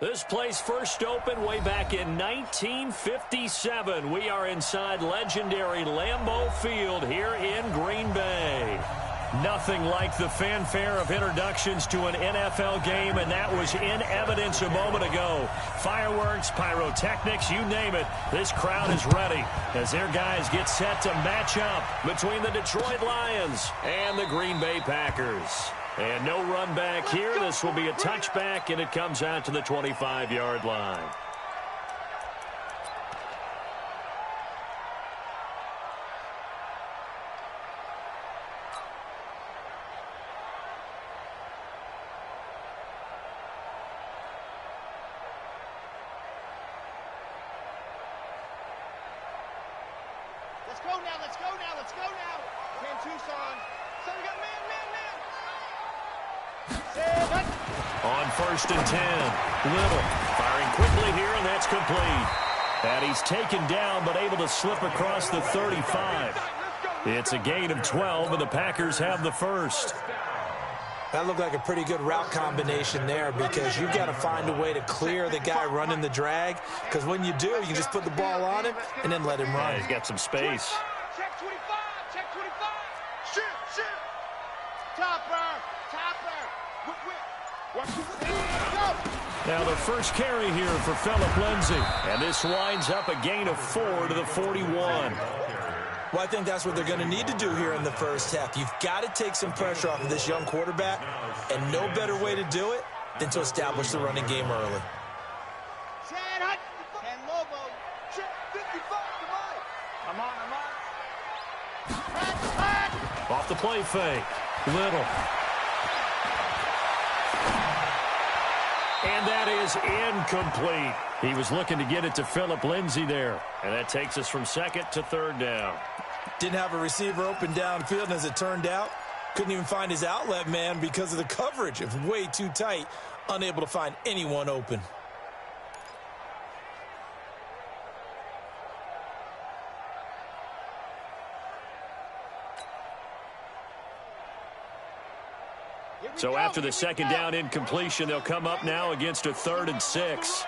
This place first opened way back in 1957. We are inside legendary Lambeau Field here in Green Bay. Nothing like the fanfare of introductions to an NFL game, and that was in evidence a moment ago. Fireworks, pyrotechnics, you name it. This crowd is ready as their guys get set to match up between the Detroit Lions and the Green Bay Packers. And no run back here. This will be a touchback, and it comes out to the 25-yard line. Let's go now, let's go now, let's go now. Cam Tucson. So we got man. On 1st and 10, Little firing quickly here, and that's complete. And he's taken down, but able to slip across the 35. It's a gain of 12, and the Packers have the first. That looked like a pretty good route combination there, because you've got to find a way to clear the guy running the drag, because when you do, you can just put the ball on him and then let him run. Yeah, he's got some space. Check 25, check 25. Shoot. Topper. Now the first carry here for Phillip Lindsay. And this winds up a gain of 4 to the 41. Well, I think that's what they're going to need to do here in the first half. You've got to take some pressure off of this young quarterback, and no better way to do it than to establish the running game early. 10 Lobo. 55, come on. Off the play fake. Little. And that is incomplete. He was looking to get it to Phillip Lindsay there. And that takes us from 2nd to 3rd down. Didn't have a receiver open downfield, and as it turned out, couldn't even find his outlet man because of the coverage. It was way too tight, unable to find anyone open. So after the 2nd down incompletion, they'll come up now against a 3rd and 6.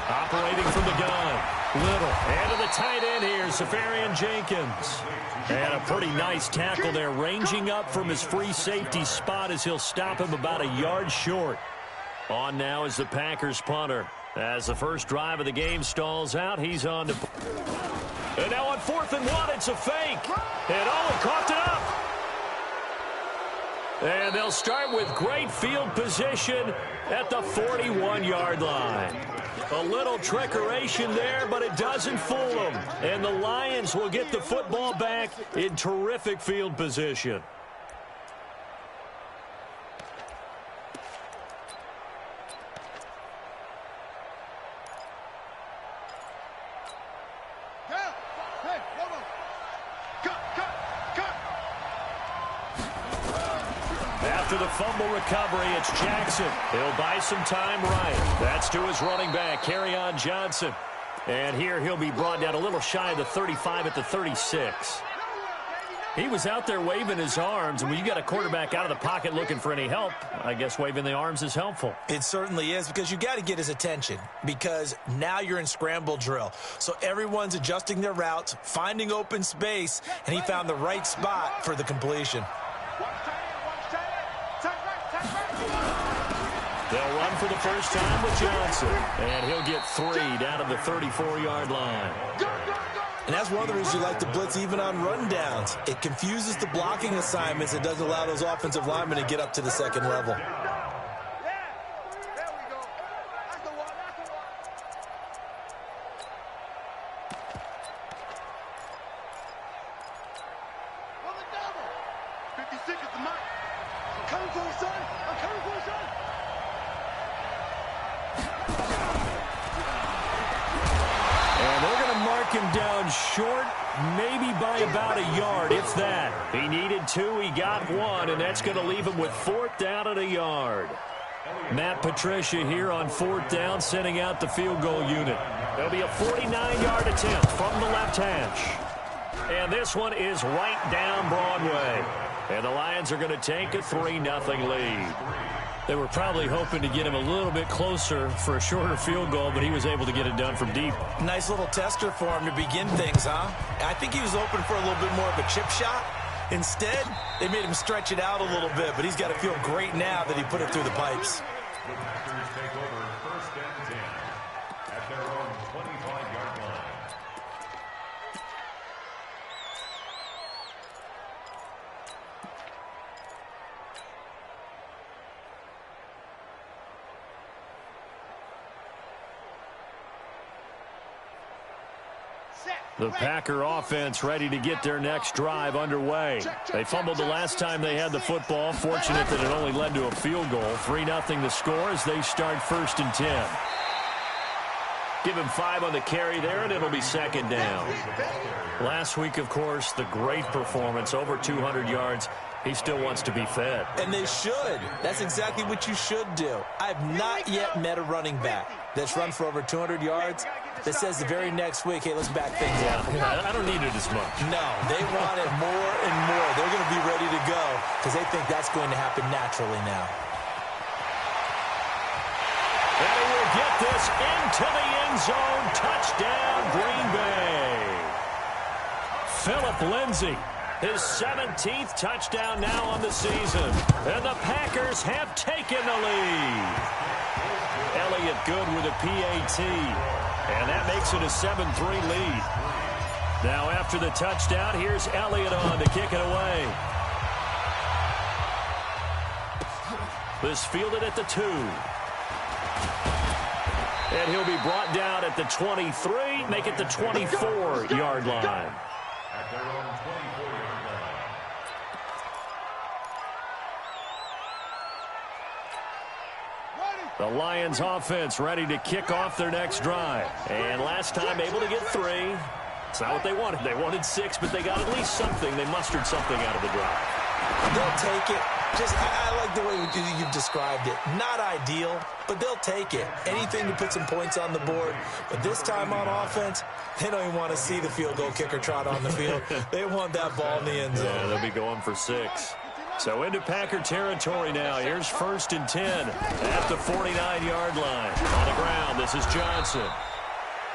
Operating from the gun. Little. And to the tight end here, Safarian Jenkins. And a pretty nice tackle there, ranging up from his free safety spot as he'll stop him about a yard short. On now is the Packers punter. As the first drive of the game stalls out, he's on to... And now on 4th and 1, it's a fake. And he coughed it up. And they'll start with great field position at the 41-yard line. A little trickeration there, but it doesn't fool them. And the Lions will get the football back in terrific field position. After the fumble recovery, it's Jackson. He'll buy some time right. That's to his running back, Kerryon Johnson. And here he'll be brought down a little shy of the 35 at the 36. He was out there waving his arms, and when you got a quarterback out of the pocket looking for any help, I guess waving the arms is helpful. It certainly is, because you got to get his attention, because now you're in scramble drill. So everyone's adjusting their routes, finding open space, and he found the right spot for the completion. They'll run for the first time with Johnson, and he'll get 3 down to the 34-yard line. And that's one of the reasons you like to blitz even on rundowns. It confuses the blocking assignments. It doesn't allow those offensive linemen to get up to the second level. Him down short, maybe by about a yard, if that. He needed 2, he got 1, and that's going to leave him with 4th down and a yard. Matt Patricia here on 4th down, sending out the field goal unit. There'll be a 49-yard attempt from the left hash. And this one is right down Broadway. And the Lions are going to take a 3-0 lead. They were probably hoping to get him a little bit closer for a shorter field goal, but he was able to get it done from deep. Nice little tester for him to begin things, huh? I think he was open for a little bit more of a chip shot. Instead, they made him stretch it out a little bit, but he's got to feel great now that he put it through the pipes. The Packers take over 1st and 10 at their own 25-yard line. The Packer offense ready to get their next drive underway. They fumbled the last time they had the football. Fortunate that it only led to a field goal. 3-0 the score as they start 1st and 10. Give him 5 on the carry there, and it'll be 2nd down. Last week, of course, the great performance, over 200 yards. He still wants to be fed. And they should. That's exactly what you should do. I've not yet met a running back that's run for over 200 yards that says the very next week, hey, let's back things up. I don't need it as much. No, they want it more and more. They're going to be ready to go because they think that's going to happen naturally now. And he will get this into the end zone. Touchdown, Green Bay. Philip Lindsay, his 17th touchdown now on the season. And the Packers have taken the lead. Elliott good with a PAT. And that makes it a 7-3 lead. Now after the touchdown, here's Elliott on to kick it away. This fielded at the 2. And he'll be brought down at the 23, make it the 24-yard line. At their own 24-yard line. The Lions offense ready to kick off their next drive. And last time able to get 3. It's not what they wanted. They wanted 6, but they got at least something. They mustered something out of the drive. They'll take it. I like the way you described it. Not ideal, but they'll take it. Anything to put some points on the board. But this time on offense, they don't even want to see the field goal kicker trot on the field. They want that ball in the end zone. Yeah, they'll be going for 6. So into Packer territory now. Here's 1st and 10 at the 49-yard line. On the ground, this is Johnson.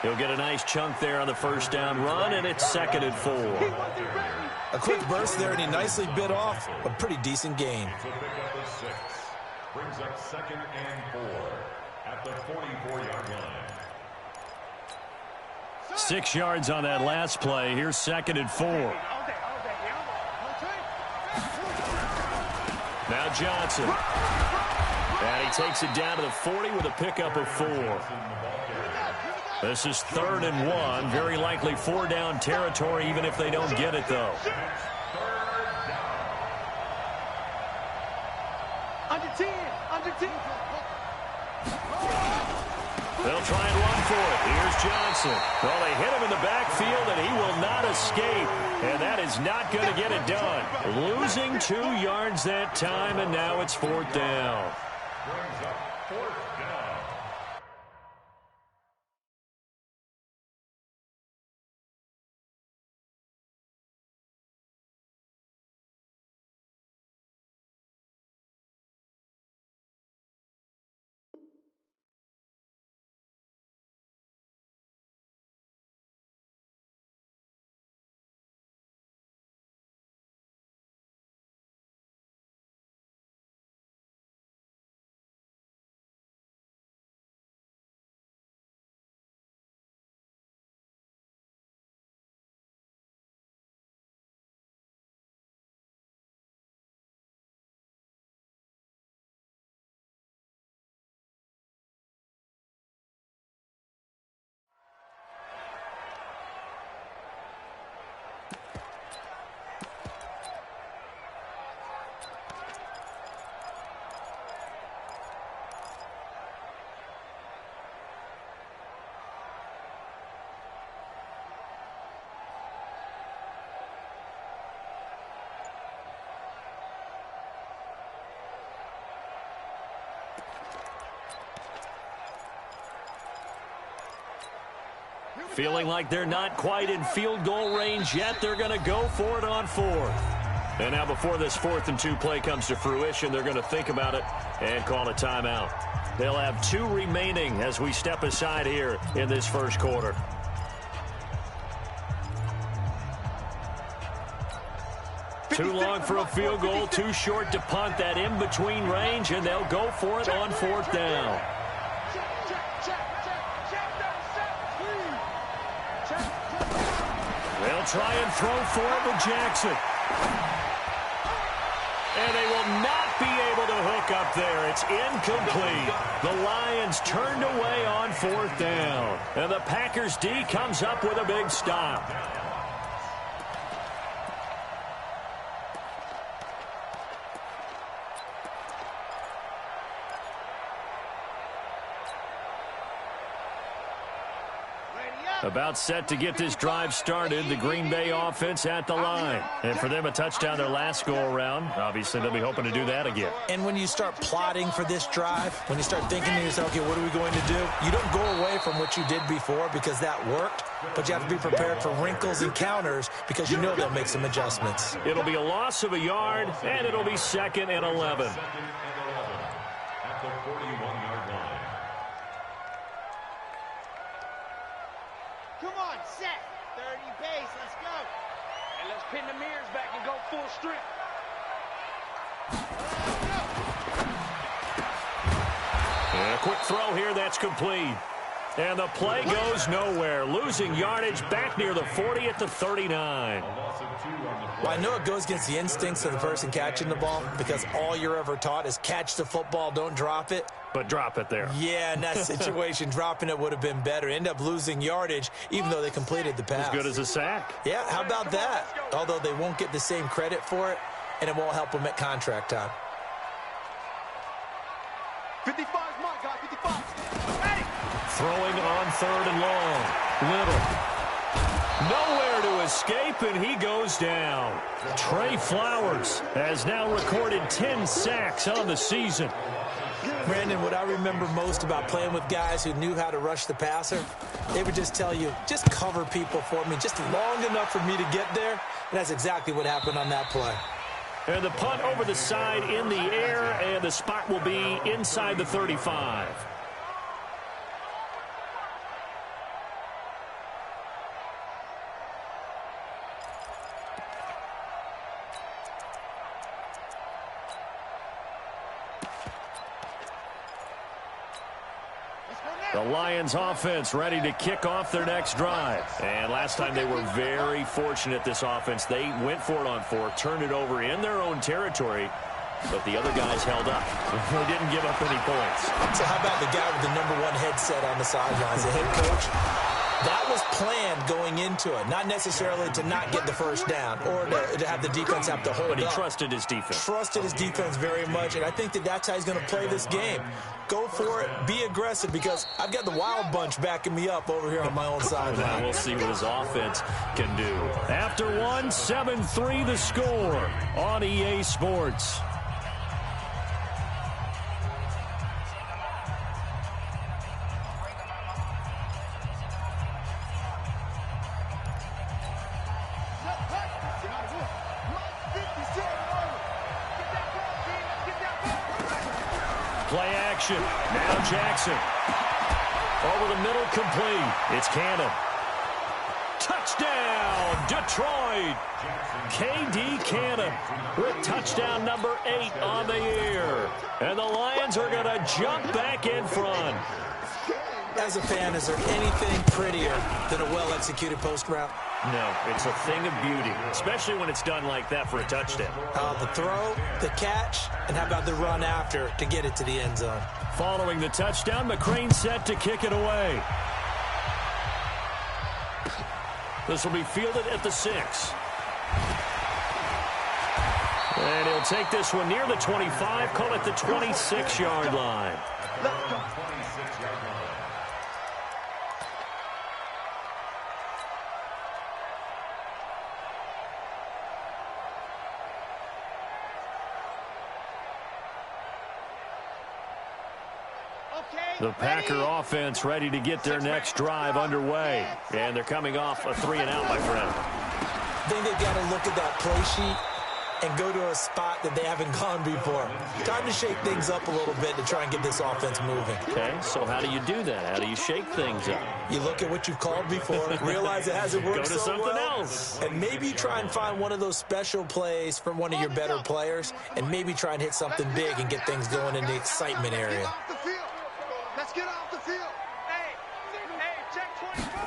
He'll get a nice chunk there on the 1st down run, and it's 2nd and 4. A quick burst there, and he nicely bit off a pretty decent gain. To pick up a 6. Brings up 2nd and 4 at the 44-yard line. 6 yards on that last play. Here's 2nd and 4. Now Johnson. And he takes it down to the 40 with a pickup of 4. This is 3rd and 1. Very likely 4-down territory, even if they don't get it, though. Under 10. They'll try and run for it. Here's Johnson. Well, they hit him in the backfield, and he will not escape. And that is not going to get it done. Losing 2 yards that time, and now it's 4th down. Brings up 4th down. Feeling like they're not quite in field goal range yet. They're going to go for it on 4th. And now before this 4th and 2 play comes to fruition, they're going to think about it and call a timeout. They'll have 2 remaining as we step aside here in this first quarter. Too long for a field goal, too short to punt. That in-between range, and they'll go for it on 4th down. They'll try and throw for it with Jackson. And they will not be able to hook up there. It's incomplete. The Lions turned away on 4th down. And the Packers D comes up with a big stop. About set to get this drive started, the Green Bay offense at the line. And for them, a touchdown their last go-around. Obviously, they'll be hoping to do that again. And when you start plotting for this drive, when you start thinking to yourself, okay, what are we going to do? You don't go away from what you did before because that worked, but you have to be prepared for wrinkles and counters because you know they'll make some adjustments. It'll be a loss of a yard, and it'll be 2nd and 11. At the 41-yard line. Come on, set. 30 base, let's go. And let's pin the mirrors back and go full strength. And a quick throw here, that's complete. And the play goes nowhere. Losing yardage back near the 40 at the 39. Well, I know it goes against the instincts of the person catching the ball because all you're ever taught is catch the football, don't drop it. But drop it there. Yeah, in that situation, dropping it would have been better. End up losing yardage, even though they completed the pass. As good as a sack. Yeah, how about that? Although they won't get the same credit for it, and it won't help them at contract time. 55 is mine, guys, 55. Ready? Throwing on 3rd and long. Little. Nowhere to escape, and he goes down. Trey Flowers has now recorded 10 sacks on the season. Brandon, what I remember most about playing with guys who knew how to rush the passer, they would just tell you, just cover people for me, just long enough for me to get there. And that's exactly what happened on that play. And the punt over the side in the air, and the spot will be inside the 35. The Lions offense ready to kick off their next drive. And last time they were very fortunate, this offense. They went for it on 4th, turned it over in their own territory, but the other guys held up. They didn't give up any points. So how about the guy with the #1 headset on the sidelines, the head coach? That was planned going into it, not necessarily to not get the first down or to have the defense have to hold up. But he trusted his defense. Trusted his defense very much, and I think that's how he's going to play this game. Go for it, be aggressive, because I've got the wild bunch backing me up over here on my own sideline. Now we'll see what his offense can do. After 1, 7-3 the score on EA Sports. Play action. Now Jackson. Over the middle, complete. It's Cannon. Touchdown, Detroit. K.D. Cannon with touchdown number 8 on the year. And the Lions are going to jump back in front. As a fan, is there anything prettier than a well-executed post route? No, it's a thing of beauty, especially when it's done like that for a touchdown. The throw, the catch, and how about the run after to get it to the end zone? Following the touchdown, McCrane set to kick it away. This will be fielded at the 6. And he'll take this one near the 25, call it the 26-yard line. The Packer offense ready to get their next drive underway. And they're coming off a 3-and-out, my friend. I think they've got to look at that play sheet and go to a spot that they haven't gone before. Time to shake things up a little bit to try and get this offense moving. Okay, so how do you do that? How do you shake things up? You look at what you've called before, realize it hasn't worked Go to so something well, else. and maybe you try and find one of those special plays from one of your better players, and maybe try and hit something big and get things going in the excitement area. Let's get off the field. Check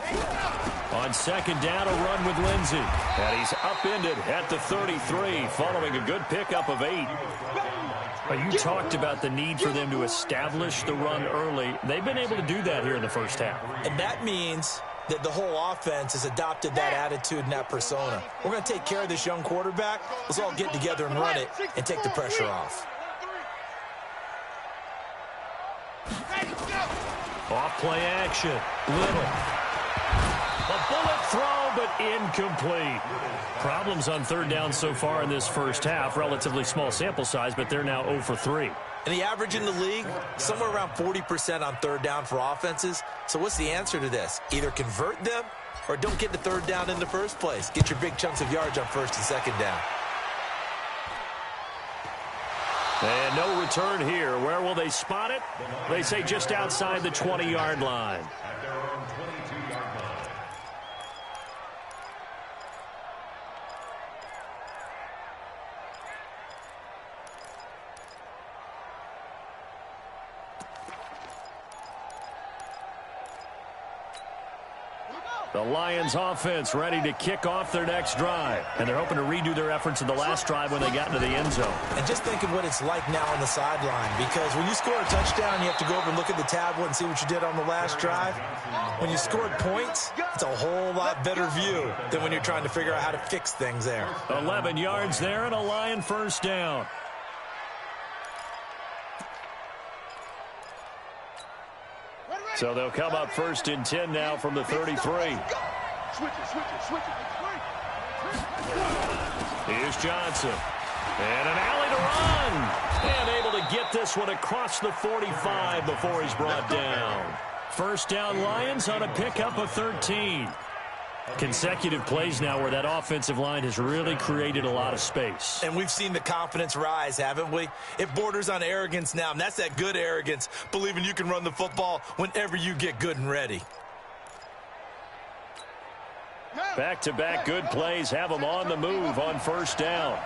24. On second down, a run with Lindsey. And he's upended at the 33, following a good pickup of 8. But you talked about the need for them to establish the run early. They've been able to do that here in the first half. And that means that the whole offense has adopted that attitude and that persona. We're going to take care of this young quarterback. Let's all get together and run it and take the pressure off. Off play action. Little. A bullet throw, but incomplete. Problems on third down so far in this first half. Relatively small sample size, but they're now 0 for 3. And the average in the league, somewhere around 40% on third down for offenses. So what's the answer to this? Either convert them or don't get the third down in the first place. Get your big chunks of yards on first and second down. And no return here. Where will they spot it? They say just outside the 20-yard line. At their own 22-yard line. The Lions offense ready to kick off their next drive. And they're hoping to redo their efforts in the last drive when they got into the end zone. And just think of what it's like now on the sideline, because when you score a touchdown, you have to go over and look at the tablet and see what you did on the last drive. When you scored points, it's a whole lot better view than when you're trying to figure out how to fix things there. 11 yards there and a Lion first down. So they'll come up first and 10 now from the 33. Switch it. Here's Johnson. And an alley to run. And able to get this one across the 45 before he's brought down. First down Lions on a pickup of 13. Consecutive plays now where that offensive line has really created a lot of space. And we've seen the confidence rise, haven't we? It borders on arrogance now, and that's that good arrogance, believing you can run the football whenever you get good and ready. Back-to-back good plays have them on the move on first down.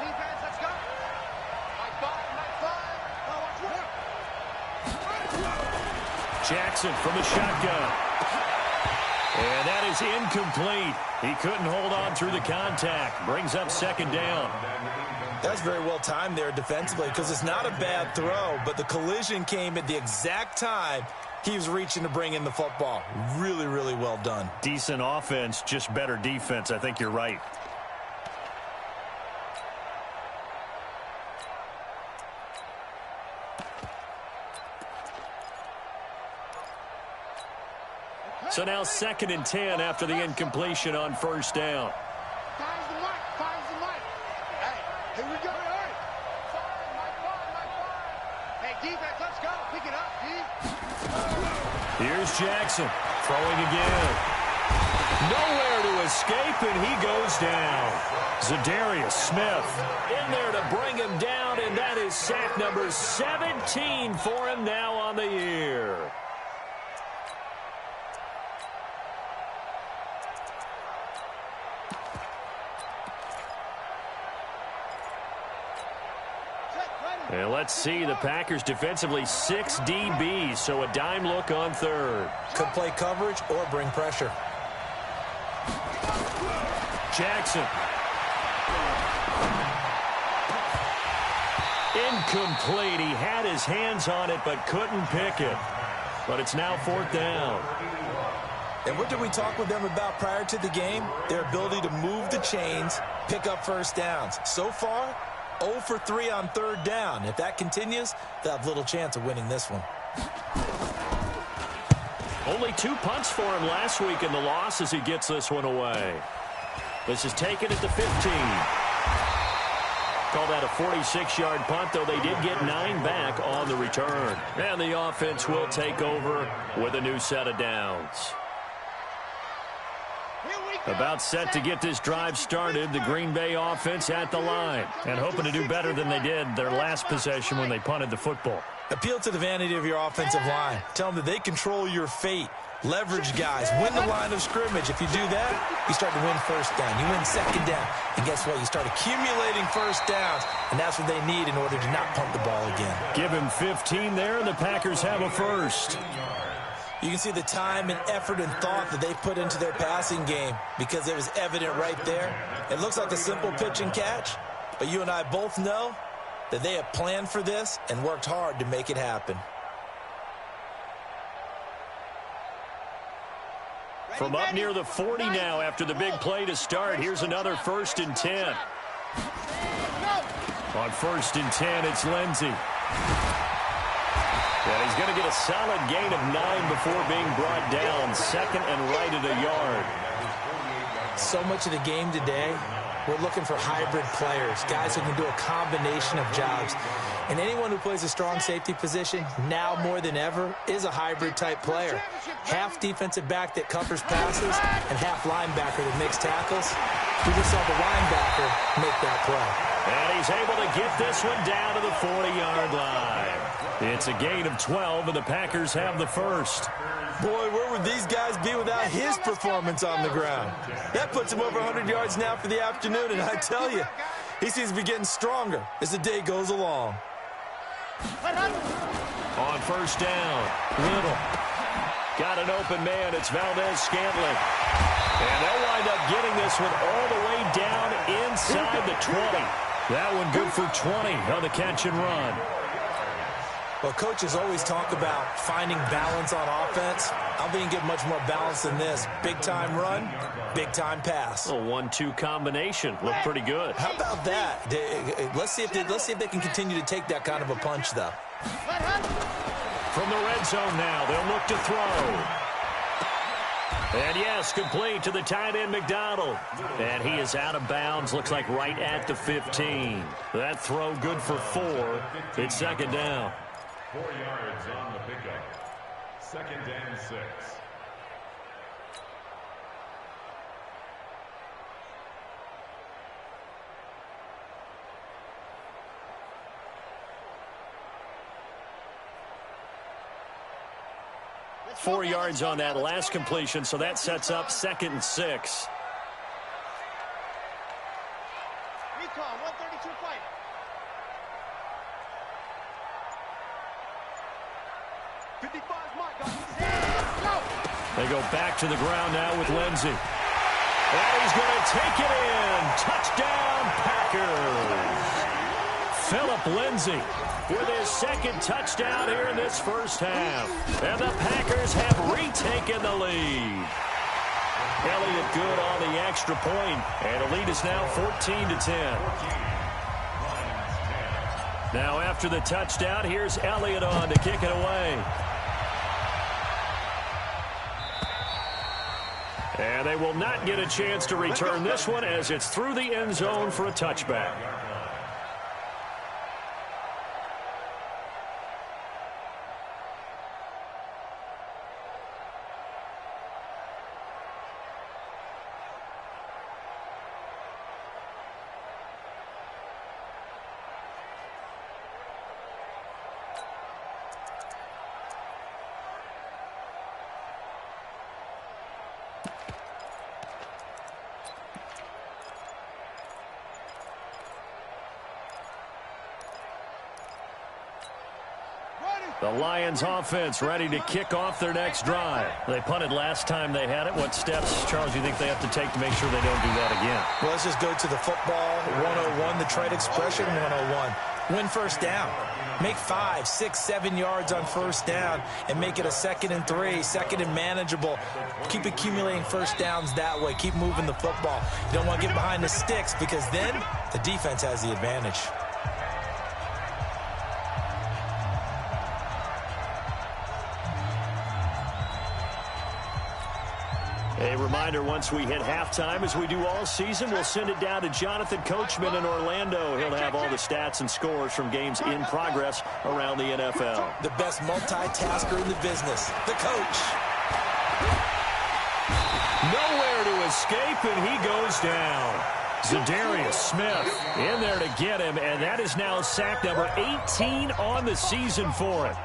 Jackson from the shotgun. And that is incomplete. He couldn't hold on through the contact. Brings up second down. That's very well timed there defensively, because it's not a bad throw, but the collision came at the exact time he was reaching to bring in the football. Really, really well done. Decent offense, just better defense. I think you're right. So now second and 10 after the incompletion on first down. Finds the mic. Hey, here we go. Hey, defense, let's go. Pick it up, D. Here's Jackson throwing again. Nowhere to escape, and he goes down. Zadarius Smith in there to bring him down, and that is sack number 17 for him now on the year. And let's see, the Packers defensively 6 DBs, so a dime look on third. Could play coverage or bring pressure. Jackson. Incomplete. He had his hands on it but couldn't pick it. But it's now fourth down. And what did we talk with them about prior to the game? Their ability to move the chains, pick up first downs. So far, 0 for 3 on third down. If that continues, they'll have little chance of winning this one. Only 2 punts for him last week in the loss as he gets this one away. This is taken at the 15. Call that a 46-yard punt, though they did get 9 back on the return. And the offense will take over with a new set of downs. About set to get this drive started, the Green Bay offense at the line and hoping to do better than they did their last possession when they punted the football. Appeal to the vanity of your offensive line. Tell them that they control your fate. Leverage guys. Win the line of scrimmage. If you do that, you start to win first down. You win second down. And guess what? You start accumulating first downs, and that's what they need in order to not punt the ball again. Give him 15 there, and the Packers have a first. You can see the time and effort and thought that they put into their passing game because it was evident right there. It looks like a simple pitch and catch, but you and I both know that they have planned for this and worked hard to make it happen. From up near the 40 now after the big play to start, here's another 1st and 10. On 1st and 10, it's Lindsey. And he's going to get a solid gain of 9 before being brought down. 2nd and right at a yard. So much of the game today, we're looking for hybrid players, guys who can do a combination of jobs. And anyone who plays a strong safety position, now more than ever, is a hybrid-type player. Half defensive back that covers passes and half linebacker that makes tackles. We just saw the linebacker make that play. And he's able to get this one down to the 40-yard line. It's a gain of 12, and the Packers have the first. Boy, where would these guys be without his performance on the ground? That puts him over 100 yards now for the afternoon, and I tell you, he seems to be getting stronger as the day goes along. On 1st down, Little. Got an open man. It's Valdez-Scantling. And they'll wind up getting this one all the way down inside the 20. That one good for 20 on the catch and run. Well, coaches always talk about finding balance on offense. I don't think you get much more balance than this. Big-time run, big-time pass. A 1-2 combination. Looked pretty good. How about that? Let's see if they can continue to take that kind of a punch, though. From the red zone now, they'll look to throw. And yes, complete to the tight end, McDonald. And he is out of bounds, looks like right at the 15. That throw good for 4. It's 2nd down. 4 yards on the pickup. 2nd and 6. Four yards on that last completion, so that sets up 2nd and 6. Recon, 132 fight. They go back to the ground now with Lindsey. And he's going to take it in. Touchdown, Packers. Philip Lindsey with his 2nd touchdown here in this first half. And the Packers have retaken the lead. Elliott good on the extra point. And the lead is now 14-10. Now after the touchdown, here's Elliott on to kick it away. And they will not get a chance to return this one as it's through the end zone for a touchback. The Lions offense ready to kick off their next drive. They punted last time they had it. What steps, Charles, do you think they have to take to make sure they don't do that again? Well, let's just go to the football 101, the trade expression 101. Win first down. Make 5, 6, 7 yards on first down and make it a 2nd and 3, 2nd and manageable. Keep accumulating first downs that way. Keep moving the football. You don't want to get behind the sticks because then the defense has the advantage. A reminder, once we hit halftime, as we do all season, we'll send it down to Jonathan Coachman in Orlando. He'll have all the stats and scores from games in progress around the NFL. The best multitasker in the business, the coach. Nowhere to escape, and he goes down. Zadarius Smith in there to get him, and that is now sack number 18 on the season for him.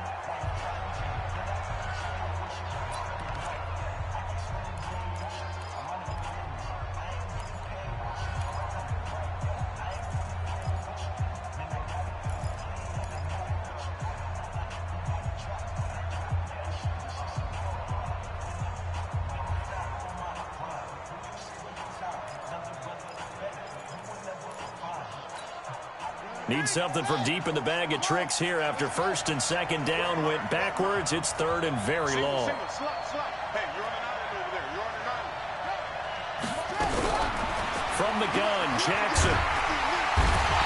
Need something from deep in the bag of tricks here after first and second down went backwards. It's third and very long. From the gun, Jackson.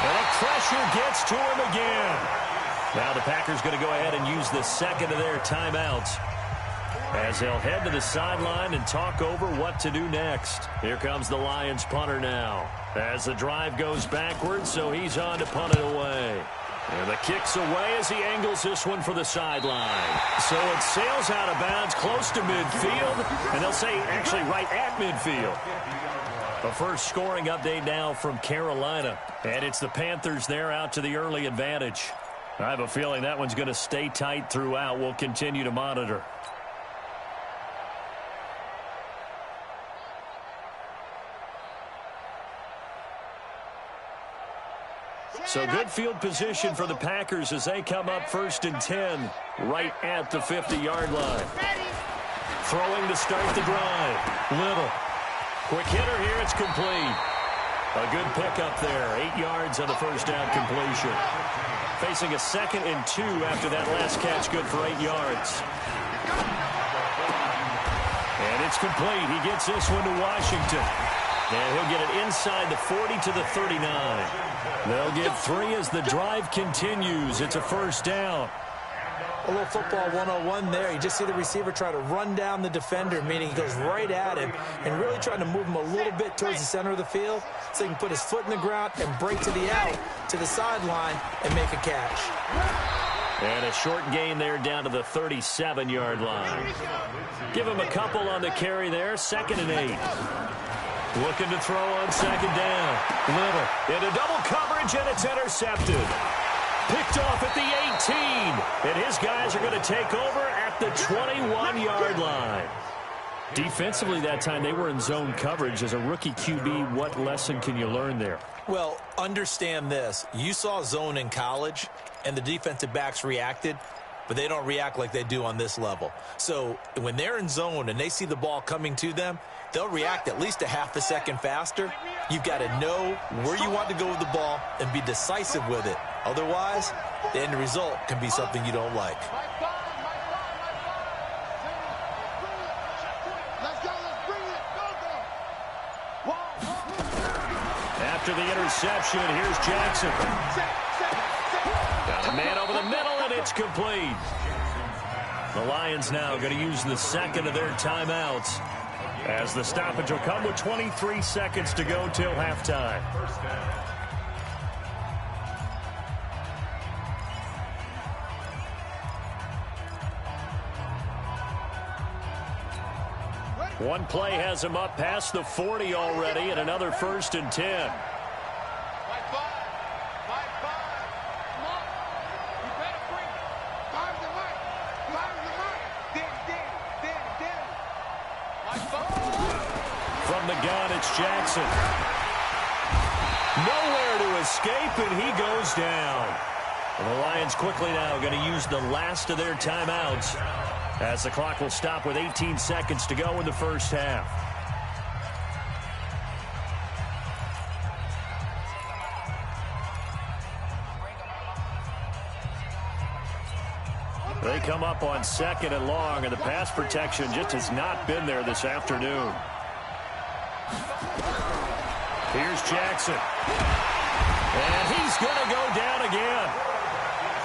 And the pressure gets to him again. Now the Packers going to go ahead and use the second of their timeouts, as they'll head to the sideline and talk over what to do next. Here comes the Lions punter now, as the drive goes backwards, so he's on to punt it away. And the kick's away as he angles this one for the sideline. So it sails out of bounds close to midfield, and they'll say actually right at midfield. The first scoring update now from Carolina, and it's the Panthers there out to the early advantage. I have a feeling that one's going to stay tight throughout. We'll continue to monitor. So good field position for the Packers as they come up first and 10 right at the 50-yard line. Throwing to start the drive. Little. Quick hitter here. It's complete. A good pickup there. 8 yards on the first down completion. Facing a 2nd and 2 after that last catch. Good for 8 yards. And it's complete. He gets this one to Washington. And he'll get it inside the 40 to the 39. They'll get 3 as the drive continues. It's a first down. A little football 101 there. You just see the receiver try to run down the defender, meaning he goes right at him and really trying to move him a little bit towards the center of the field so he can put his foot in the ground and break to the out, to the sideline, and make a catch. And a short gain there down to the 37-yard line. Give him a couple on the carry there. 2nd and 8. Looking to throw on 2nd down. Little into double coverage, and it's intercepted. Picked off at the 18. And his guys are going to take over at the 21-yard line. Defensively that time, they were in zone coverage. As a rookie QB, what lesson can you learn there? Well, understand this. You saw zone in college, and the defensive backs reacted, but they don't react like they do on this level. So when they're in zone and they see the ball coming to them, they'll react at least a half a second faster. You've got to know where you want to go with the ball and be decisive with it. Otherwise, the end result can be something you don't like. After the interception, here's Jackson. Got a man over the middle, and it's complete. The Lions now going to use the 2nd of their timeouts, as the stoppage will come with 23 seconds to go till halftime. One play has him up past the 40 already, and another 1st and 10. From the gun, it's Jackson. Nowhere to escape, and he goes down. And the Lions quickly now going to use the last of their timeouts, as the clock will stop with 18 seconds to go in the first half. They come up on 2nd and long, and the pass protection just has not been there this afternoon. Here's Jackson. And he's going to go down again.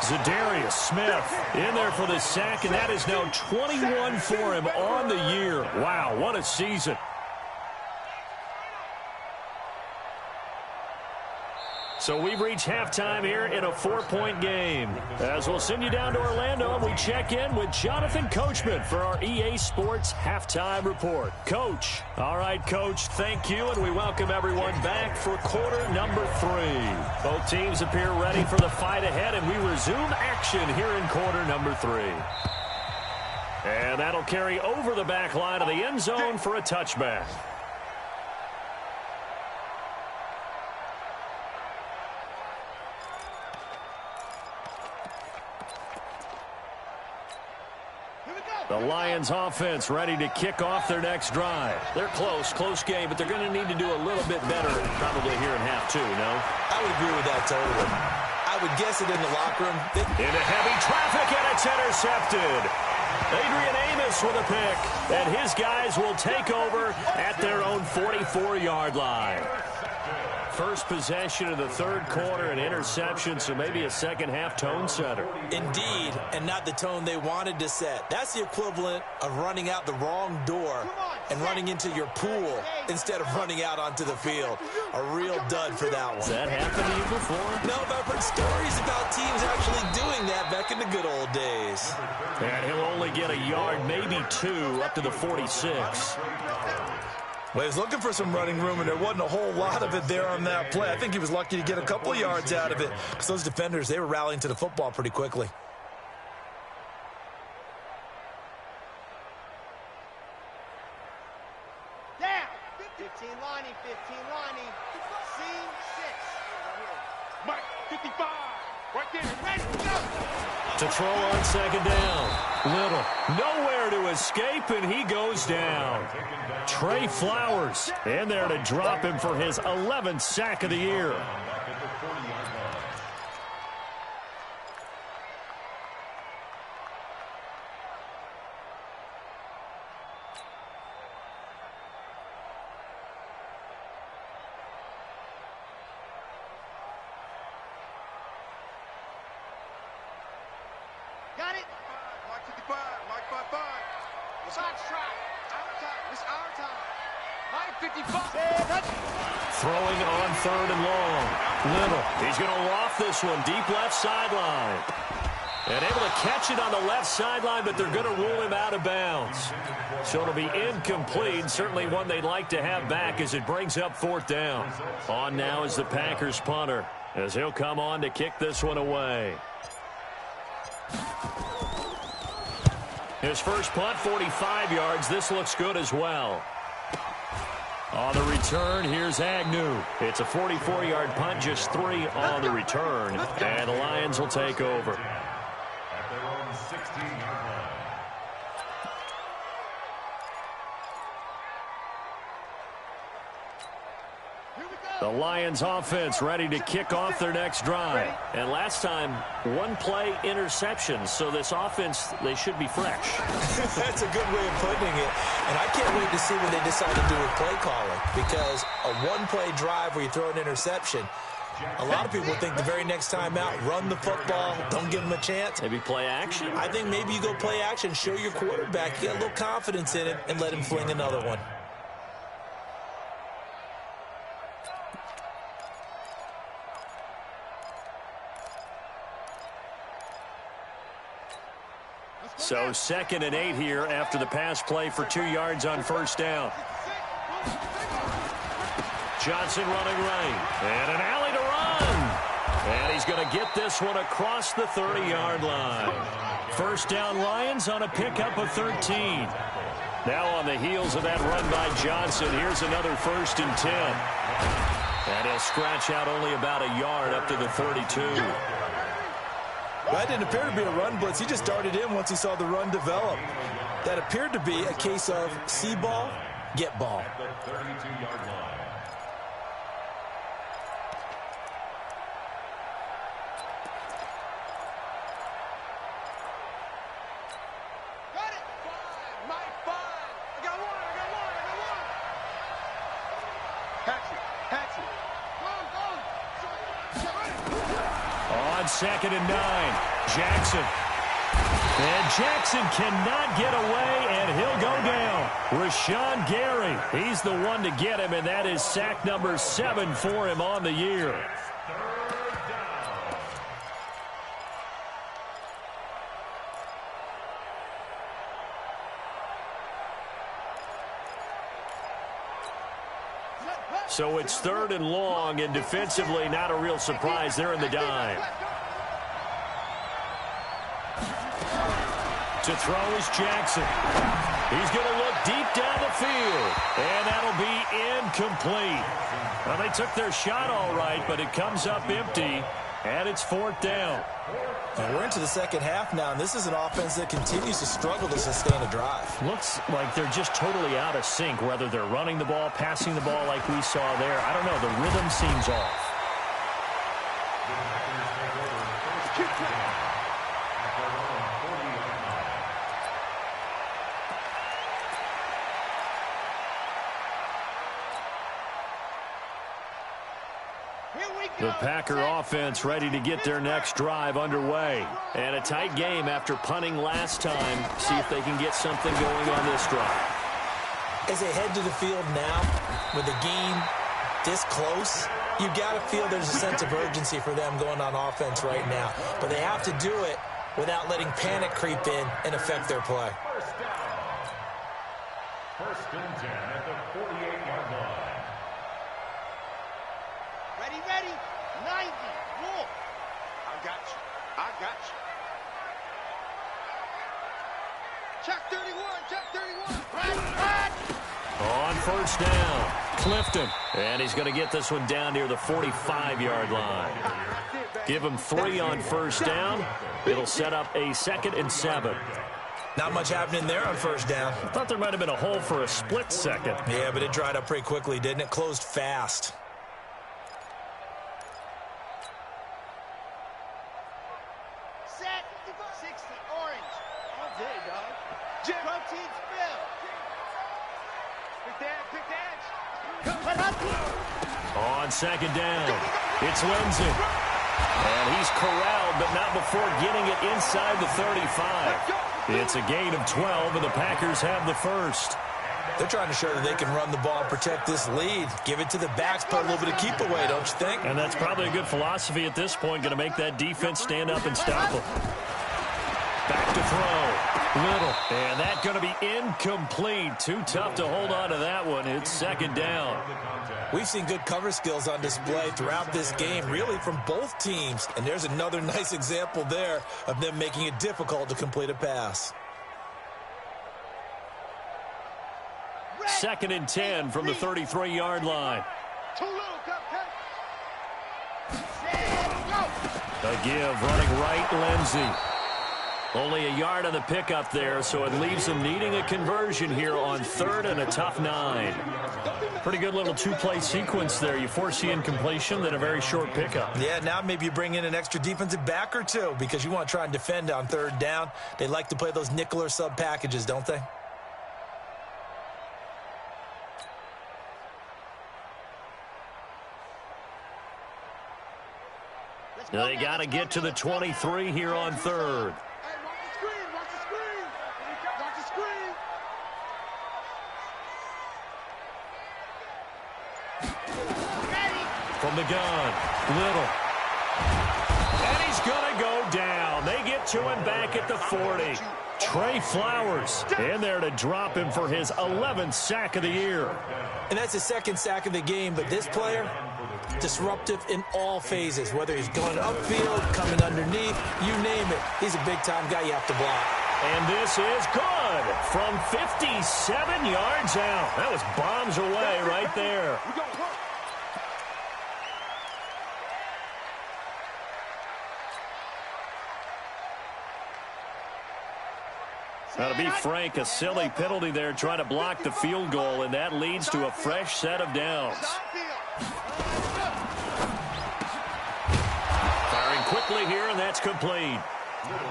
Zadarius Smith in there for the sack, and that is now 21 for him on the year. Wow, what a season. So we've reached halftime here in a 4-point game. As we'll send you down to Orlando, we check in with Jonathan Coachman for our EA Sports Halftime Report. Coach. All right, Coach, thank you, and we welcome everyone back for quarter number 3. Both teams appear ready for the fight ahead, and we resume action here in quarter number 3. And that'll carry over the back line of the end zone for a touchback. The Lions offense ready to kick off their next drive. They're close game, but they're going to need to do a little bit better probably here in half 2, no? I would agree with that totally. I would guess it in the locker room. Into heavy traffic, and it's intercepted. Adrian Amos with a pick, and his guys will take over at their own 44-yard line. First possession of the third quarter, an interception, so maybe a second-half tone setter. Indeed, and not the tone they wanted to set. That's the equivalent of running out the wrong door and running into your pool instead of running out onto the field. A real dud for that one. Has that happened to you before? No, but I've heard stories about teams actually doing that back in the good old days. And he'll only get a yard, maybe 2, up to the 46. Well, he was looking for some running room, and there wasn't a whole lot of it there on that play. I think he was lucky to get a couple of yards out of it, because those defenders, they were rallying to the football pretty quickly. Down. 15 lining, 15 lining. Seam 6. Mike, 55. Right there. Ready, go. To throw on second down. Little. Nowhere to escape, and he goes down. Trey Flowers in there to drop him for his 11th sack of the year. Got it. Mike 55. Mike 55. Box try. Our time. It's our time. Mike 55. Throwing on third and long. Little. He's going to loft this one deep left sideline. And able to catch it on the left sideline, but they're going to rule him out of bounds. So it'll be incomplete. Certainly one they'd like to have back as it brings up 4th down. On now is the Packers punter, as he'll come on to kick this one away. His first punt, 45 yards. This looks good as well. On the return, here's Agnew. It's a 44-yard punt, just 3 on the return. And the Lions will take over. At their own 16-yard line. The Lions offense ready to kick off their next drive. And last time, 1-play interception. So this offense, they should be fresh. That's a good way of putting it. And I can't wait to see what they decide to do with play calling. Because a 1-play drive where you throw an interception, a lot of people think the very next time out, run the football, don't give them a chance. Maybe play action? I think maybe you go play action, show your quarterback, get a little confidence in him, and let him fling another one. So 2nd and 8 here after the pass play for 2 yards on first down. Johnson running right. And an alley to run. And he's going to get this one across the 30-yard line. First down Lions on a pickup of 13. Now on the heels of that run by Johnson, here's another 1st and 10. And he'll scratch out only about a yard up to the 32. That didn't appear to be a run blitz. He just darted in once he saw the run develop. That appeared to be a case of see ball, get ball. The 32-yard line. Got it. 5. Mike 5. I got one. Hatch it. On 2nd and 9, Jackson. And Jackson cannot get away, and he'll go down. Rashawn Gary, he's the one to get him, and that is sack number 7 for him on the year. So it's 3rd and long, and defensively not a real surprise. They're in the dime. To throw is Jackson. He's going to look deep down the field, and that'll be incomplete. Well, they took their shot all right, but it comes up empty, and it's 4th down. And we're into the second half now, and this is an offense that continues to struggle to sustain a drive. Looks like they're just totally out of sync, whether they're running the ball, passing the ball like we saw there. I don't know. The rhythm seems off. The Packer offense ready to get their next drive underway. And a tight game after punting last time. See if they can get something going on this drive. As they head to the field now, with the game this close, you got to feel there's a sense of urgency for them going on offense right now. But they have to do it without letting panic creep in and affect their play. First and 10 at the 48-yard line. Ready, ready. 90. Wolf. I got you. I got you. Check 31. Check 31. On first down, Clifton. And he's going to get this one down near the 45-yard line. Give him 3 on first down. It'll set up a 2nd and 7. Not much happening there on first down. I thought there might have been a hole for a split second. Yeah, but it dried up pretty quickly, didn't it? Closed fast. Set. 60. Orange. All day, dog. Protein spill. Pick that. On second down, it's Lindsey. And he's corralled, but not before getting it inside the 35. It's a gain of 12, and the Packers have the first. They're trying to show that they can run the ball and protect this lead. Give it to the backs, put a little bit of keep away, don't you think? And that's probably a good philosophy at this point, going to make that defense stand up and stop them. Back to throw. Little. And that's going to be incomplete. Too tough to hold on to that one. It's second down. We've seen good cover skills on display throughout this game, really from both teams. And there's another nice example there of them making it difficult to complete a pass. 2nd and 10 from the 33-yard line. Too little, Cupcake. A give running right, Lindsey. Only a yard on the pickup there, so it leaves them needing a conversion here on 3rd and a tough 9. Pretty good little two-play sequence there. You force the incompletion, then a very short pickup. Yeah, now maybe you bring in an extra defensive back or two because you want to try and defend on 3rd down. They like to play those nickel or sub packages, don't they? They got to get to the 23 here on 3rd. From the gun, Little. And he's going to go down. They get to him back at the 40. Trey Flowers in there to drop him for his 11th sack of the year. And that's his 2nd sack of the game, but this player, disruptive in all phases, whether he's going upfield, coming underneath, you name it. He's a big-time guy you have to block. And this is good from 57 yards out. That was bombs away right there. Now, to be frank, a silly penalty there trying to block the field goal, and that leads to a fresh set of downs. Firing quickly here, and that's complete.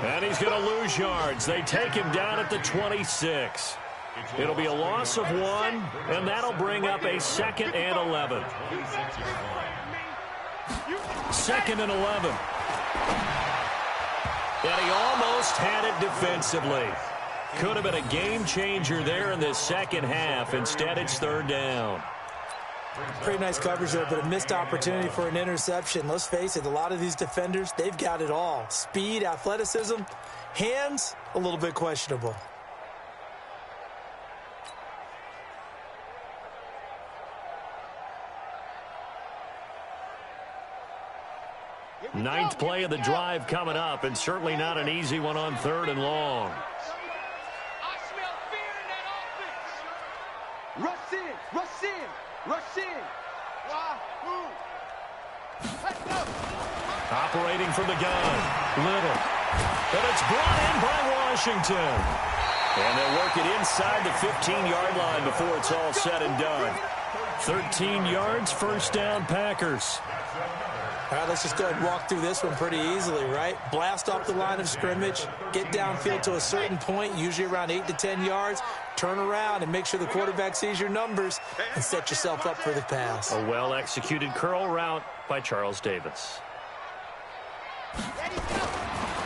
And he's going to lose yards. They take him down at the 26. It'll be a loss of 1, and that'll bring up a 2nd and 11. 2nd and 11. And he almost had it defensively. Could have been a game changer there in this second half. Instead, it's 3rd down. Pretty nice coverage there, but a missed opportunity for an interception. Let's face it, a lot of these defenders, they've got it all. Speed, athleticism, hands, a little bit questionable. Ninth play of the drive coming up, and certainly not an easy one on 3rd and long. I smell fear in that offense. Rush in, rush in, rush in. Wahoo! Let's go. Operating from the gun, Little. And it's brought in by Washington. And they'll work it inside the 15-yard line before it's all said and done. 13 yards, first down, Packers. All right, let's just go ahead and walk through this one pretty easily, right? Blast off the line of scrimmage, get downfield to a certain point, usually around 8 to 10 yards, turn around and make sure the quarterback sees your numbers and set yourself up for the pass. A well-executed curl route by Charles Davis.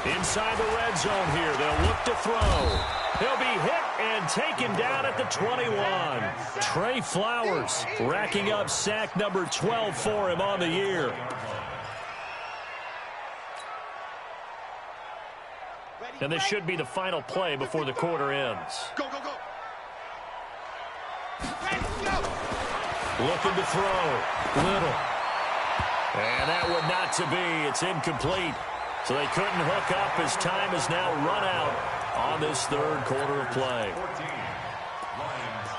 Inside the red zone here, they'll look to throw. He'll be hit and taken down at the 21. Trey Flowers racking up sack number 12 for him on the year. And this should be the final play before the quarter ends. Go, go, go. Looking to throw. Little. And that would not to be. It's incomplete. So they couldn't hook up as time has now run out on this 3rd quarter of play. 14, Lions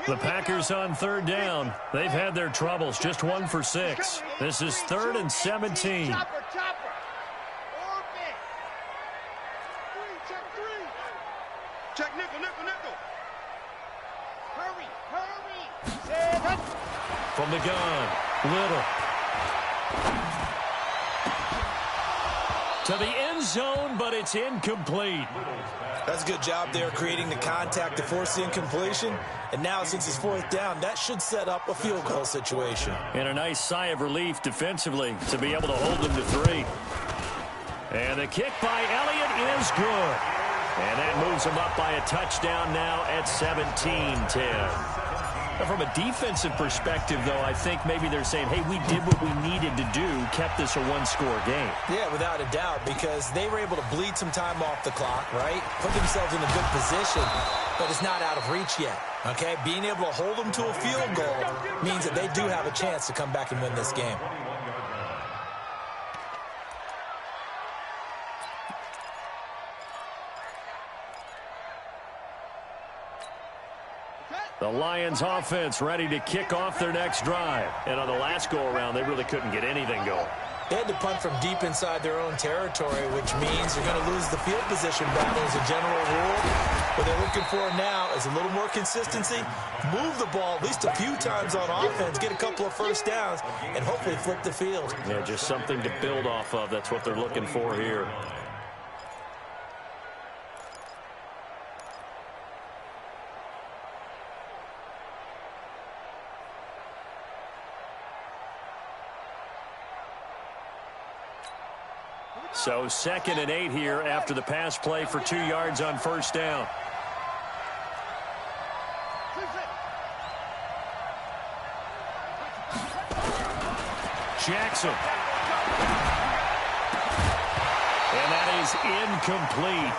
10. The Packers on 3rd down. They've had their troubles, just 1 for 6. This is 3rd and 17. Chopper, chopper. Orbit. Check 3. Check nickel, nickel, nickel. Hurry, hurry. Set up. From the gun, Little. To the end zone, but it's incomplete. That's a good job there creating the contact to force the incompletion. And now, since it's 4th down, that should set up a field goal situation. And a nice sigh of relief defensively to be able to hold them to 3. And the kick by Elliott is good. And that moves them up by a touchdown now at 17-10. From a defensive perspective, though, I think maybe they're saying, hey, we did what we needed to do, kept this a 1-score game. Yeah, without a doubt, because they were able to bleed some time off the clock, right? Put themselves in a good position, but it's not out of reach yet, okay? Being able to hold them to a field goal means that they do have a chance to come back and win this game. The Lions offense ready to kick off their next drive. And on the last go-around, they really couldn't get anything going. They had to punt from deep inside their own territory, which means you're going to lose the field position battle as a general rule. What they're looking for now is a little more consistency, move the ball at least a few times on offense, get a couple of first downs, and hopefully flip the field. Yeah, just something to build off of. That's what they're looking for here. So 2nd and 8 here after the pass play for 2 yards on first down. Jackson. And that is incomplete.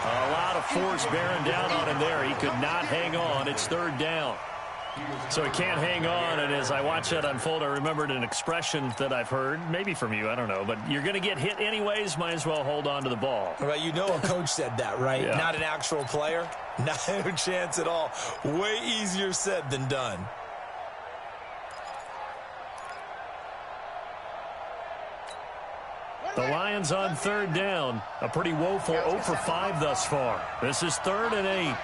A lot of force bearing down on him there. He could not hang on. It's 3rd down. So he can't hang on, and as I watch that unfold, I remembered an expression that I've heard, maybe from you, I don't know, but you're going to get hit anyways, might as well hold on to the ball. Right, you know a coach said that, right? Yeah. Not an actual player. Not a chance at all. Way easier said than done. The Lions on 3rd down. A pretty woeful 0 for 5 thus far. This is 3rd and 8.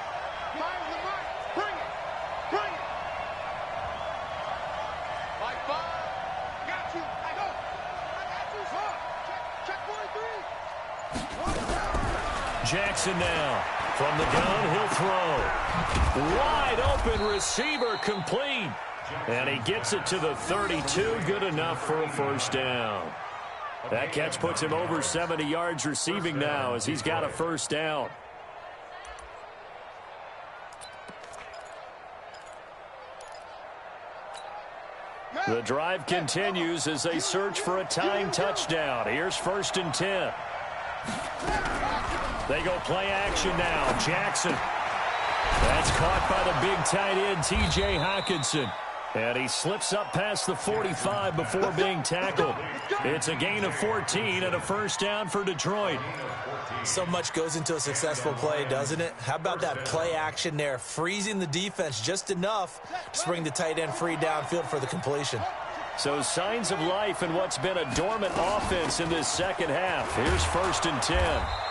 Jackson now. From the gun, he'll throw. Wide open receiver complete. And he gets it to the 32. Good enough for a first down. That catch puts him over 70 yards receiving now as he's got a first down. The drive continues as they search for a tying touchdown. Here's 1st and 10. They go play action now. Jackson. That's caught by the big tight end, T.J. Hockenson. And he slips up past the 45 before being tackled. It's a gain of 14 and a first down for Detroit. So much goes into a successful play, doesn't it? How about that play action there, freezing the defense just enough to bring the tight end free downfield for the completion. So signs of life in what's been a dormant offense in this second half. Here's 1st and 10.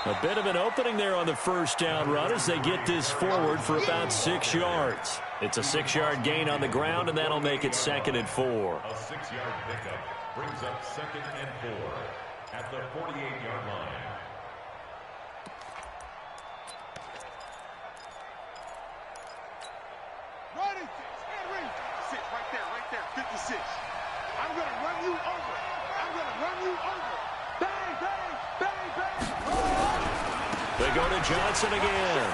A bit of an opening there on the first down run as they get this forward for about 6 yards. It's a 6-yard gain on the ground, and that'll make it 2nd and 4. A 6-yard pickup brings up 2nd and 4 at the 48-yard line. Ready, Henry. Sit right there, 56. I'm going to run you over. I'm going to run you over. Bang, bang, bang, bang. They go to Johnson again.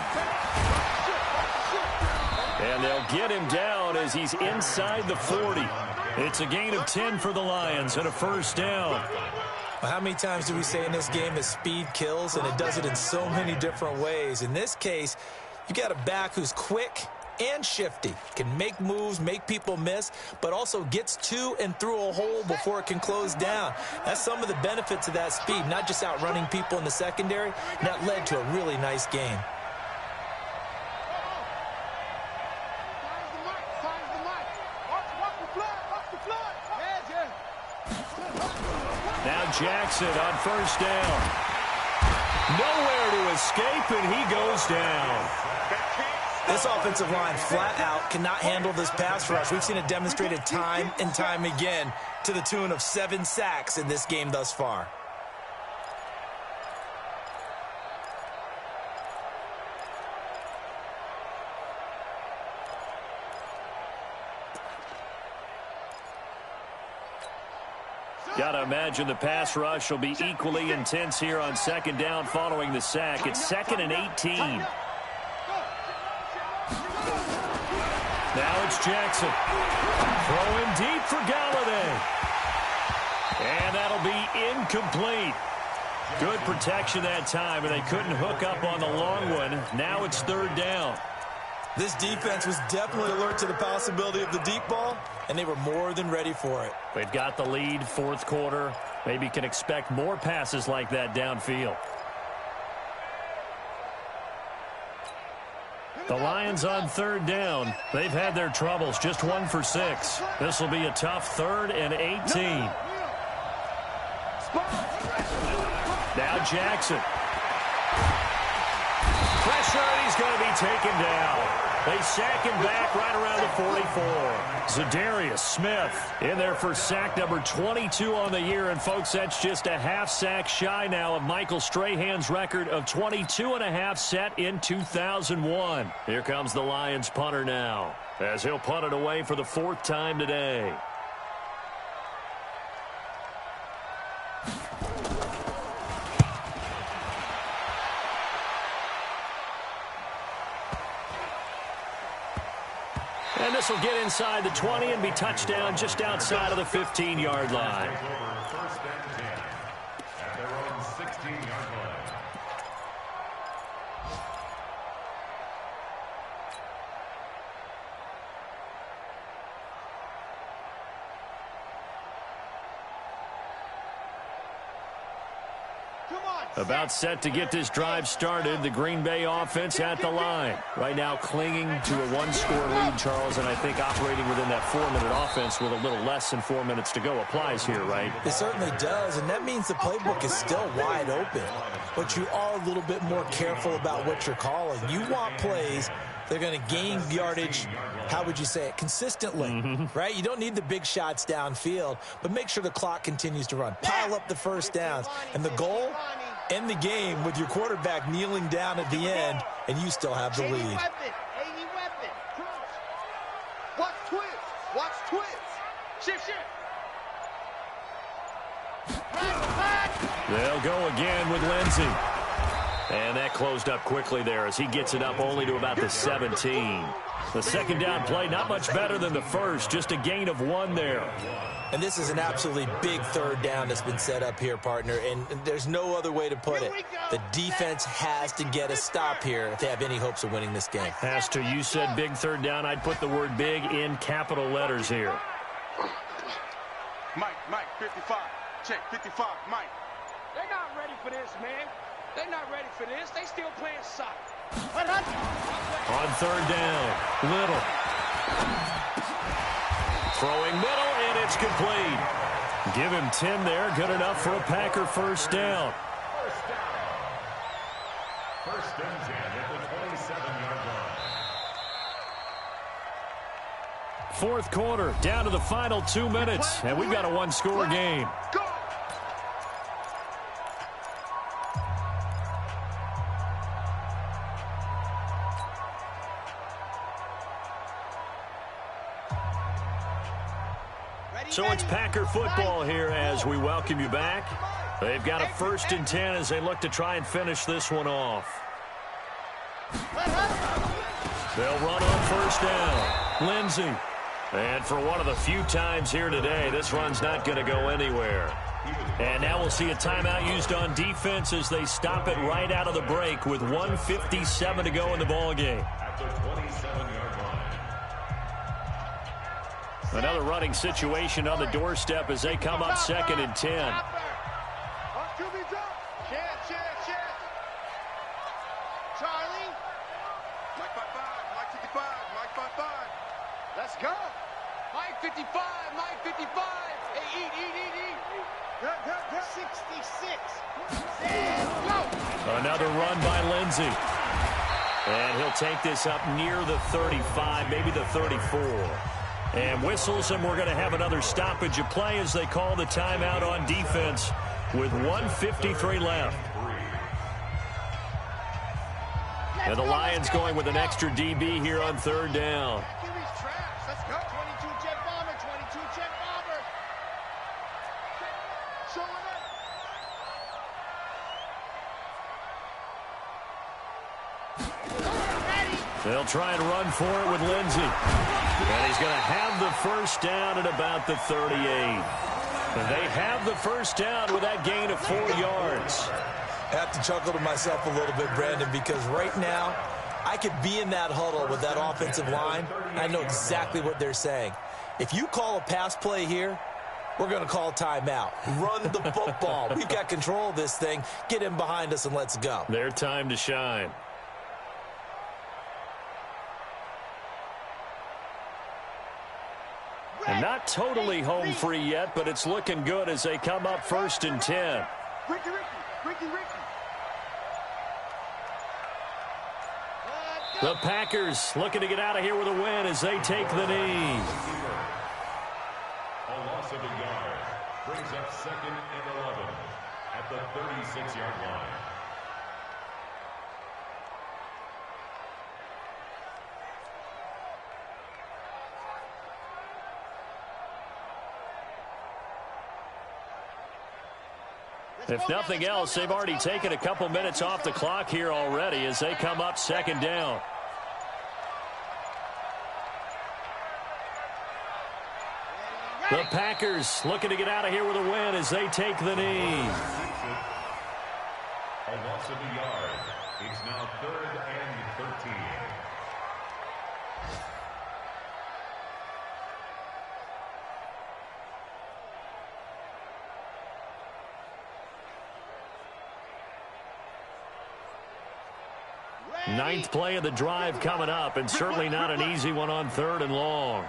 And they'll get him down as he's inside the 40. It's a gain of 10 for the Lions and a first down. Well, how many times do we say in this game that speed kills, and it does it in so many different ways? In this case, you got a back who's quick and shifty, can make moves, make people miss, but also gets to and through a hole before it can close down. That's some of the benefits of that speed, not just outrunning people in the secondary, and that led to a really nice game. Now Jackson on first down. Nowhere to escape, and he goes down. This offensive line flat out cannot handle this pass rush. We've seen it demonstrated time and time again to the tune of 7 sacks in this game thus far. Got to imagine the pass rush will be equally intense here on 2nd down following the sack. It's 2nd and 18. Now it's Jackson. Throwing deep for Galladay. And that'll be incomplete. Good protection that time, and they couldn't hook up on the long one. Now it's 3rd down. This defense was definitely alert to the possibility of the deep ball, and they were more than ready for it. They've got the lead, 4th quarter. Maybe can expect more passes like that downfield. The Lions on 3rd down. They've had their troubles, just 1 for 6. This will be a tough 3rd and 18. Now Jackson. Pressure, and he's going to be taken down. They sack him back right around the 44. Zadarius Smith in there for sack number 22 on the year. And, folks, that's just a half sack shy now of Michael Strahan's record of 22.5 set in 2001. Here comes the Lions punter now as he'll punt it away for the 4th time today. And this will get inside the 20 and be touchdown just outside of the 15-yard line. First and 10 at their own 16-yard line. About set to get this drive started, the Green Bay offense at the line. Right now clinging to a 1-score lead, Charles, and I think operating within that 4-minute offense with a little less than 4 minutes to go applies here, right? It certainly does, and that means the playbook is still wide open. But you are a little bit more careful about what you're calling. You want plays they're going to gain yardage, how would you say it, consistently, right? You don't need the big shots downfield, but make sure the clock continues to run. Pile up the first downs. And the goal, end the game with your quarterback kneeling down at the end, and you still have the lead. 80 weapon. Watch twist. Watch twist. Shift, shift. They'll go again with Lindsey. And that closed up quickly there as he gets it up only to about the 17. The second down play, not much better than the first, just a gain of 1 there. And this is an absolutely big third down that's been set up here, partner, and there's no other way to put it. The defense has to get a stop here if they have any hopes of winning this game. Has to. You said big third down. I'd put the word big in capital letters here. Mike, 55. Check, 55, Mike. They're not ready for this, man. They're not ready for this. They still playing soccer. On third down, Little. Throwing middle, and it's complete. Give him 10 there. Good enough for a Packer first down. First and 10 at the 27-yard line. Fourth quarter, down to the final 2 minutes, and we've got a one-score game. Go! So it's Packer football here as we welcome you back. They've got a first and 10 as they look to try and finish this one off. They'll run on first down. Lindsey. And for one of the few times here today, this run's not going to go anywhere. And now we'll see a timeout used on defense as they stop it right out of the break with 1:57 to go in the ballgame. At the 27-yard line. Another running situation on the doorstep as they come up second and 10. Chance. Charlie. Mike 55, Mike 55, Mike 55. Let's go. Mike 55, Mike 55. Hey, eat. 66. And go. Another run by Lindsey. And he'll take this up near the 35, maybe the 34. And whistles, and we're going to have another stoppage of play as they call the timeout on defense with 1:53 left. And the Lions going with an extra DB here on third down. Let's go. 22 jet bomber. 22 jet bomber. Showing up. Ready. They'll try and run for it with Lindsey. And he's going to have the first down at about the 38. And they have the first down with that gain of 4 yards. I have to chuckle to myself a little bit, Brandon, because right now I could be in that huddle with that offensive line. I know exactly what they're saying. If you call a pass play here, we're going to call timeout. Run the football. We've got control of this thing. Get in behind us and let's go. Their time to shine. And not totally home free yet, but it's looking good as they come up first and 10. Ricky. The Packers looking to get out of here with a win as they take the knee. A loss of a yard brings up second and 11 at the 36-yard line. If nothing else, they've already taken a couple minutes off the clock here already as they come up second down. The Packers looking to get out of here with a win as they take the knee. A loss of a yard. It's now third and 13. Ninth play of the drive coming up, and certainly not an easy one on third and long.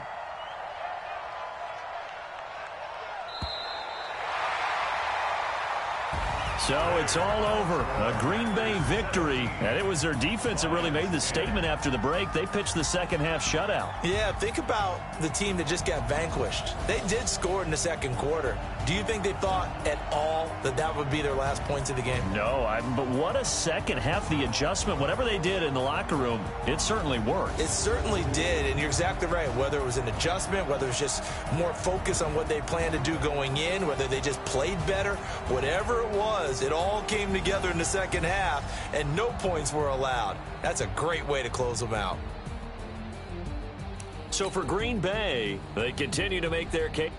So it's all over. A Green Bay victory. And it was their defense that really made the statement after the break. They pitched the second half shutout. Yeah, think about the team that just got vanquished. They did score in the second quarter. Do you think they thought at all that that would be their last points of the game? No, but what a second half. The adjustment, whatever they did in the locker room, it certainly worked. It certainly did, and you're exactly right. Whether it was an adjustment, whether it was just more focus on what they planned to do going in, whether they just played better, whatever it was, it all came together in the second half, and no points were allowed. That's a great way to close them out. So for Green Bay, they continue to make their case.